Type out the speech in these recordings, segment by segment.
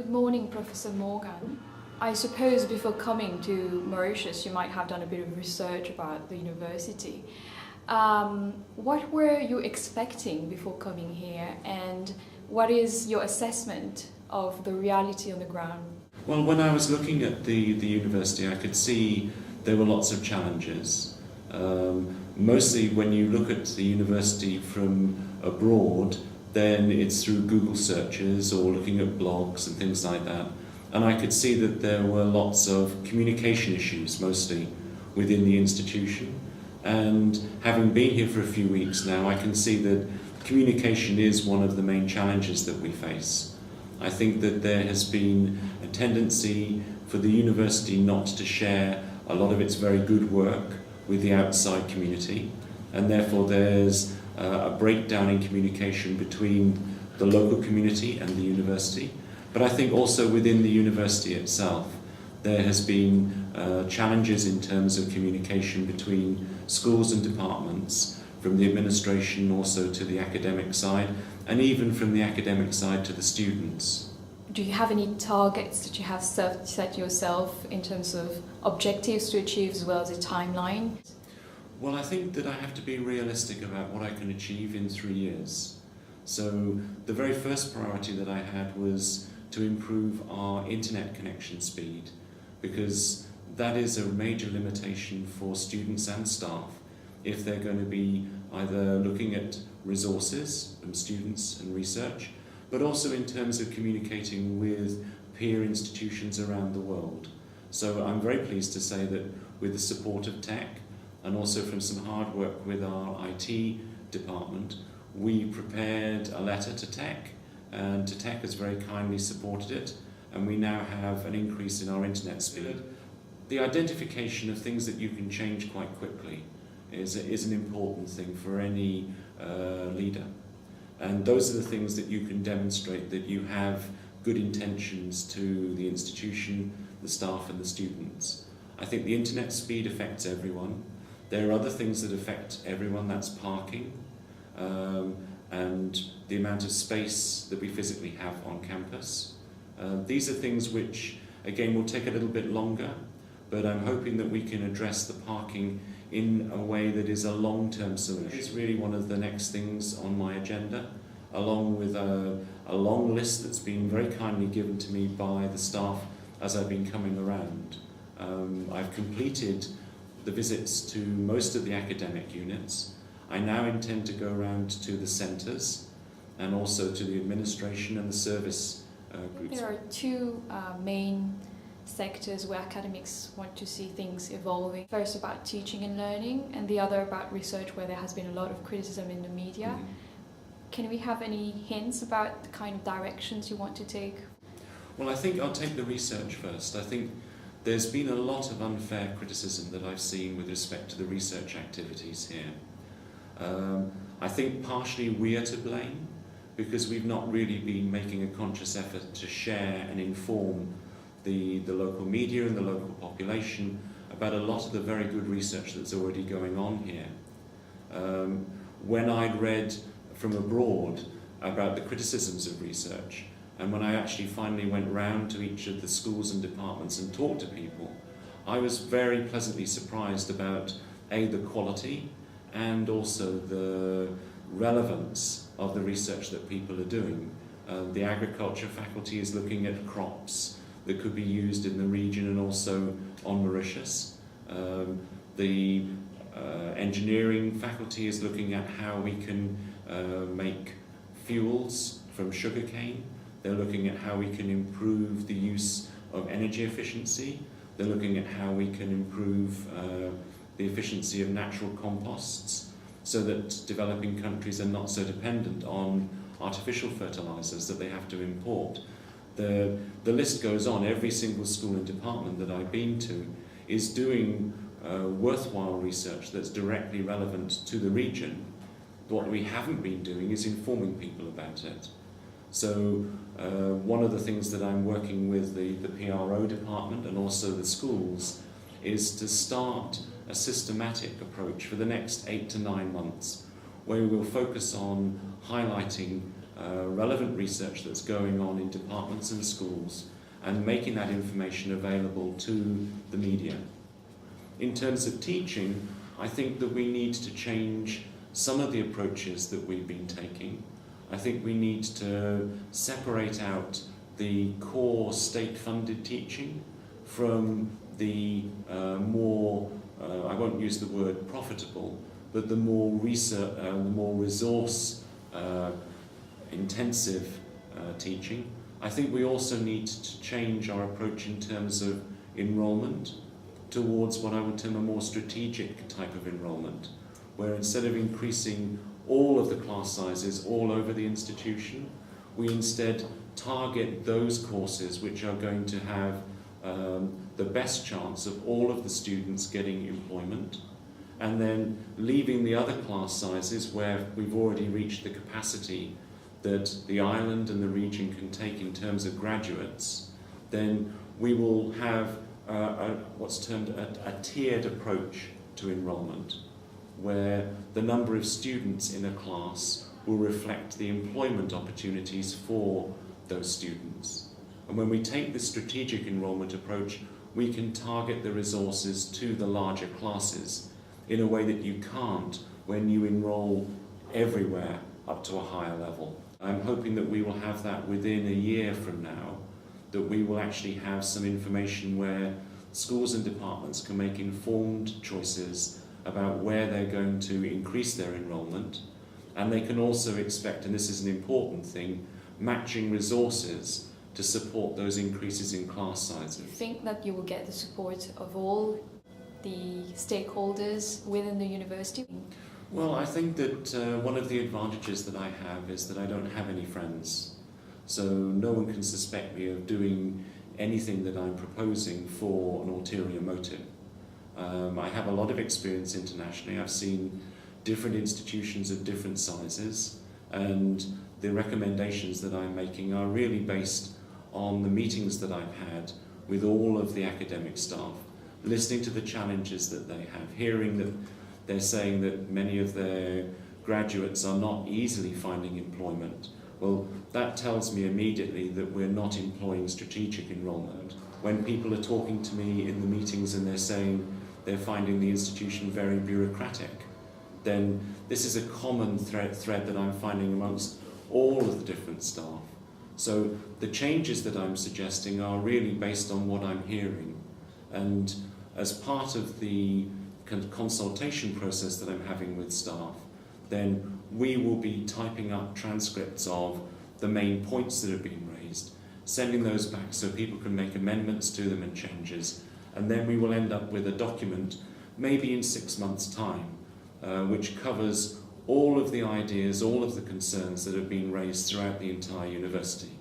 Good morning, Professor Morgan. I suppose before coming to Mauritius, you might have done a bit of research about the university. What were you expecting before coming here, and what is your assessment of the reality on the ground? Well, when I was looking at the university, I could see there were lots of challenges. Mostly when you look at the university from abroad, then it's through Google searches or looking at blogs and things like that. And I could see that there were lots of communication issues, mostly within the institution. And having been here for a few weeks now, I can see that communication is one of the main challenges that we face. I think that there has been a tendency for the university not to share a lot of its very good work with the outside community, and therefore there's a breakdown in communication between the local community and the university. But I think also within the university itself there has been challenges in terms of communication between schools and departments, from the administration also to the academic side, and even from the academic side to the students. Do you have any targets that you have set yourself in terms of objectives to achieve as well as a timeline? Well, I think that I have to be realistic about what I can achieve in 3 years. So the very first priority that I had was to improve our internet connection speed, because that is a major limitation for students and staff if they're going to be either looking at resources from students and research, but also in terms of communicating with peer institutions around the world. So I'm very pleased to say that with the support of tech and also from some hard work with our IT department, we prepared a letter to tech, and tech has very kindly supported it, and we now have an increase in our internet speed. The identification of things that you can change quite quickly is an important thing for any leader. And those are the things that you can demonstrate that you have good intentions to the institution, the staff and the students. I think the internet speed affects everyone. There are other things that affect everyone, that's parking, and the amount of space that we physically have on campus. These are things which, again, will take a little bit longer, but I'm hoping that we can address the parking in a way that is a long-term solution. It's really one of the next things on my agenda, along with a long list that's been very kindly given to me by the staff as I've been coming around. I've completed the visits to most of the academic units. I now intend to go around to the centres and also to the administration and the service groups. There are two main sectors where academics want to see things evolving. First about teaching and learning, and the other about research, where there has been a lot of criticism in the media. Mm-hmm. Can we have any hints about the kind of directions you want to take? Well, I think I'll take the research first. I think there's been a lot of unfair criticism that I've seen with respect to the research activities here. I think partially we are to blame, because we've not really been making a conscious effort to share and inform the local media and the local population about a lot of the very good research that's already going on here. When I'd read from abroad about the criticisms of research, and when I actually finally went round to each of the schools and departments and talked to people, I was very pleasantly surprised about the quality and also the relevance of the research that people are doing. The agriculture faculty is looking at crops that could be used in the region and also on Mauritius. The engineering faculty is looking at how we can make fuels from sugarcane. They're looking at how we can improve the use of energy efficiency. They're looking at how we can improve the efficiency of natural composts so that developing countries are not so dependent on artificial fertilizers that they have to import. The list goes on. Every single school and department that I've been to is doing worthwhile research that's directly relevant to the region. What we haven't been doing is informing people about it. So one of the things that I'm working with the PRO department and also the schools is to start a systematic approach for the next 8 to 9 months, where we will focus on highlighting relevant research that's going on in departments and schools and making that information available to the media. In terms of teaching, I think that we need to change some of the approaches that we've been taking. I think we need to separate out the core state-funded teaching from the more, I won't use the word profitable, but the more research, the more resource intensive teaching. I think we also need to change our approach in terms of enrolment towards what I would term a more strategic type of enrolment, where instead of increasing all of the class sizes all over the institution, we instead target those courses which are going to have the best chance of all of the students getting employment, and then leaving the other class sizes where we've already reached the capacity that the island and the region can take in terms of graduates. Then we will have what's termed a tiered approach to enrolment, where the number of students in a class will reflect the employment opportunities for those students. And when we take this strategic enrolment approach, we can target the resources to the larger classes in a way that you can't when you enroll everywhere up to a higher level. I'm hoping that we will have that within a year from now, that we will actually have some information where schools and departments can make informed choices about where they're going to increase their enrolment, and they can also expect, and this is an important thing, matching resources to support those increases in class sizes. Do you think that you will get the support of all the stakeholders within the university? Well, I think that one of the advantages that I have is that I don't have any friends. So no one can suspect me of doing anything that I'm proposing for an ulterior motive. I have a lot of experience internationally. I've seen different institutions of different sizes, and the recommendations that I'm making are really based on the meetings that I've had with all of the academic staff, listening to the challenges that they have, hearing that they're saying that many of their graduates are not easily finding employment. Well, that tells me immediately that we're not employing strategic enrolment. When people are talking to me in the meetings and they're saying they're finding the institution very bureaucratic, then this is a common thread that I'm finding amongst all of the different staff. So the changes that I'm suggesting are really based on what I'm hearing. And as part of the consultation process that I'm having with staff, then we will be typing up transcripts of the main points that have been raised, sending those back so people can make amendments to them and changes, and then we will end up with a document, maybe in 6 months' time, which covers all of the ideas, all of the concerns that have been raised throughout the entire university.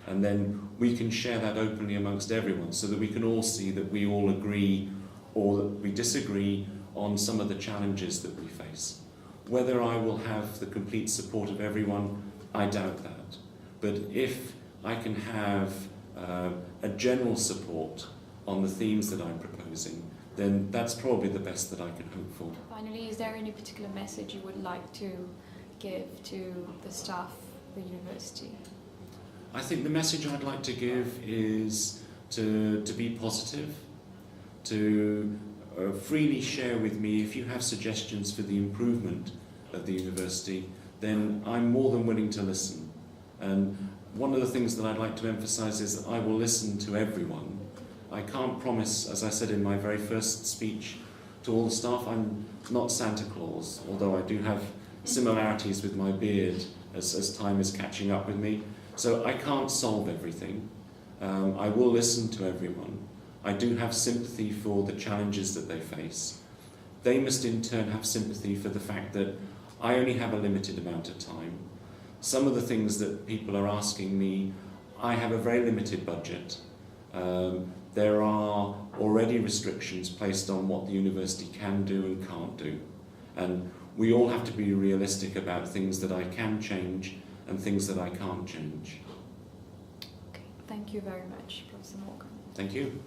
And then we can share that openly amongst everyone so that we can all see that we all agree or that we disagree on some of the challenges that we face. Whether I will have the complete support of everyone, I doubt that. But if I can have a general support on the themes that I'm proposing, then that's probably the best that I can hope for. Finally, is there any particular message you would like to give to the staff of the university? I think the message I'd like to give is to be positive, to freely share with me if you have suggestions for the improvement of the university, then I'm more than willing to listen. And one of the things that I'd like to emphasize is that I will listen to everyone. I can't promise, as I said in my very first speech to all the staff, I'm not Santa Claus, although I do have similarities with my beard as time is catching up with me. So I can't solve everything. I will listen to everyone. I do have sympathy for the challenges that they face. They must in turn have sympathy for the fact that I only have a limited amount of time. Some of the things that people are asking me, I have a very limited budget. There are already restrictions placed on what the university can do and can't do. And we all have to be realistic about things that I can change and things that I can't change. Okay, thank you very much, Professor Morgan. Thank you.